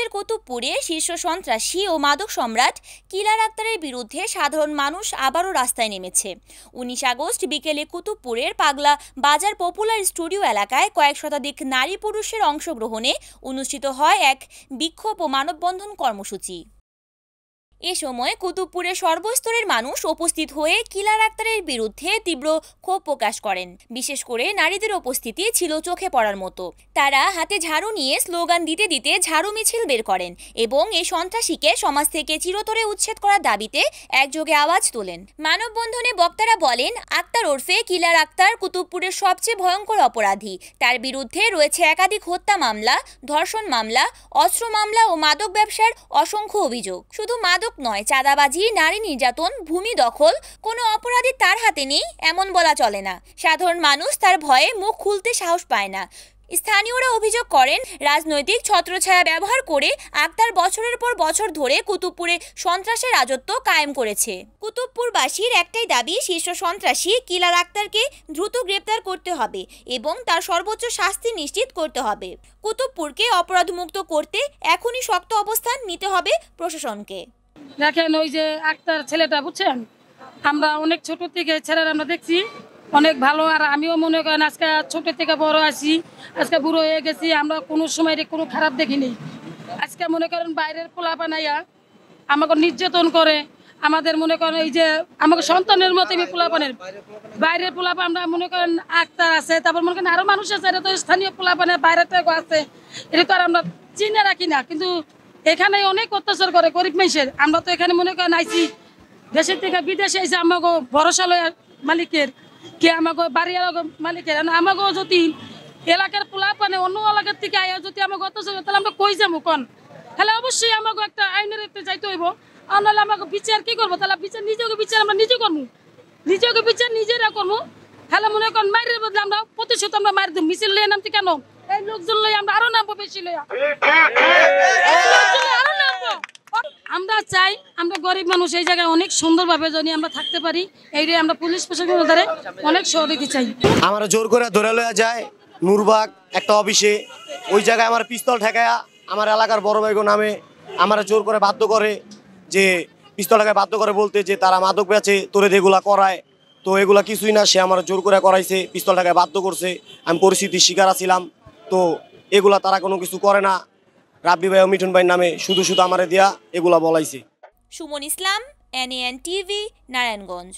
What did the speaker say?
বিকেলের কুতুবপুরে শীর্ষ সন্ত্রাসী ও মাদক সম্রাট কিলার আক্তারের বিরুদ্ধে সাধারণ মানুষ আবারও রাস্তায় নেমেছে। ১৯ আগস্ট বিকেলে কুতুবপুরের পাগলা বাজার পপুলার স্টুডিও এলাকায় কয়েক শতাধিক নারী পুরুষের অংশগ্রহণে অনুষ্ঠিত হয় এক বিক্ষোভ ও মানববন্ধন কর্মসূচি। এ সময় কুতুবপুরের সর্বস্তরের মানুষ উপস্থিত হয়ে কিলার আক্তারের বিরুদ্ধে তীব্র ক্ষোভ প্রকাশ করেন। বিশেষ করে নারীদের উপস্থিতি ছিল চোখে পড়ার মতো। তারা হাতে ঝাড়ু নিয়ে স্লোগান দিতে দিতে ঝাড়ু মিছিল বের করেন এবং এই সন্ত্রাসীকে সমাজ থেকে চিরতরে উচ্ছেদ করার দাবিতে একযোগে আওয়াজ তোলেন। মানববন্ধনে বক্তারা বলেন, আক্তার ওরফে কিলার আক্তার কুতুবপুরের সবচেয়ে ভয়ঙ্কর অপরাধী। তার বিরুদ্ধে রয়েছে একাধিক হত্যা মামলা, ধর্ষণ মামলা, অস্ত্র মামলা ও মাদক ব্যবসার অসংখ্য অভিযোগ। শুধু মাদক নয়, চাঁদাবাজি, নারী নির্যাতন, ভূমি দখল, কোনো অপরাধী তার হাতে নেই এমন বলা চলে না। সাধারণ মানুষ তার ভয়ে মুখ খুলতে সাহস পায় না। স্থানীয়রা অভিযোগ করেন, রাজনৈতিক ছত্রছায়া ব্যবহার করে আক্তার বছরের পর বছর ধরে কুতুবপুরে সন্ত্রাসের রাজত্ব কায়েম করেছে। কুতুবপুরবাসীর একটাই দাবি, শীর্ষ সন্ত্রাসী কিলার আক্তারকে দ্রুত গ্রেপ্তার করতে হবে এবং তার সর্বোচ্চ শাস্তি নিশ্চিত করতে হবে। কুতুবপুরকে অপরাধমুক্ত করতে এখনই শক্ত অবস্থান নিতে হবে প্রশাসনকে। দেখেন, ওই যে আক্তার ছেলেটা, বুঝছেন, আমরা অনেক ছোট থেকে ছেলেরা আমরা দেখছি অনেক ভালো। আর আমিও মনে করেন আজকে ছোট থেকে বড় আছি, আজকে বুড়ো হয়ে গেছি, আমরা কোনো সময় কোনো খারাপ দেখিনি। আজকে মনে করেন বাইরের পোলা বানাইয়া আমাকে নির্যাতন করে, আমাদের মনে করেন এই যে আমাকে সন্তানের মতো পোলাপানের বাইরের পোলাপা, আমরা মনে করেন আক্তার আছে, তারপর মনে করেন আরো মানুষ আছে, এটা তো স্থানীয় পোলাপানের বাইরের থেকে আছে, এটা তো আর আমরা চিনে রাখি না। কিন্তু এখানে অনেক অত্যাচার করে গরিব মানুষের। আমরা তো এখানে মনে করেন আইছি দেশের থেকে বিদেশে এসে আমাকে ভরসা লয় মালিকের, কে আমাকে বাড়ির মালিকের। আমাকে যদি এলাকার পোলাপানে অন্য এলাকার থেকে আয়া যদি আমাকে অত্যাচার করে, তাহলে আমরা কই যাবো কন? তাহলে অবশ্যই আমাকে একটা আইনের একটা যাইতে হইব। আর নাহলে আমাকে বিচার কি করবো? তাহলে বিচার নিজেকে বিচার আমরা নিজে করবো, নিজেকে বিচার নিজেরা করবো। তাহলে মনে করেন মায়ের বদলে আমরা প্রতিশোধ আমরা মায়ের দেব। মিছিল লইয়া নামতে কেন? এই লোকজন লই আমরা আরো নামবো, বেশি লইয়া আরো নামবো। আমরা চাই আমরা গরিব মানুষ এই জায়গায় অনেক সুন্দরভাবে যদি আমরা থাকতে পারি, এইটাই আমরা পুলিশ প্রশাসনের দ্বারা অনেক সহযোগিতা চাই। আমরা জোর করে ধরে লইয়া যায় নূরবাগ একটা অফিসে, ওই জায়গায় আমার পিস্তল ঠেকায়া আমার এলাকার বড় ভাইগো নামে আমার জোর করে বাধ্য করে, যে পিস্তল ঠেকায় বাধ্য করে বলতে যে তারা মাদক বেচে, তোরে এগুলা করায়। তো এগুলা কিছুই না, সে আমার জোর করে করাইছে, পিস্তল ঠেকায় বাধ্য করছে। আমি পরিস্থিতির শিকার ছিলাম। তো এগুলা তারা কোনো কিছু করে না, রাব্বি ভাই ও মিঠুন ভাইয়ের নামে শুধু শুধু আমারে দিয়া এগুলা বলাইছে। সুমন ইসলাম, NAN TV, নারায়ণগঞ্জ।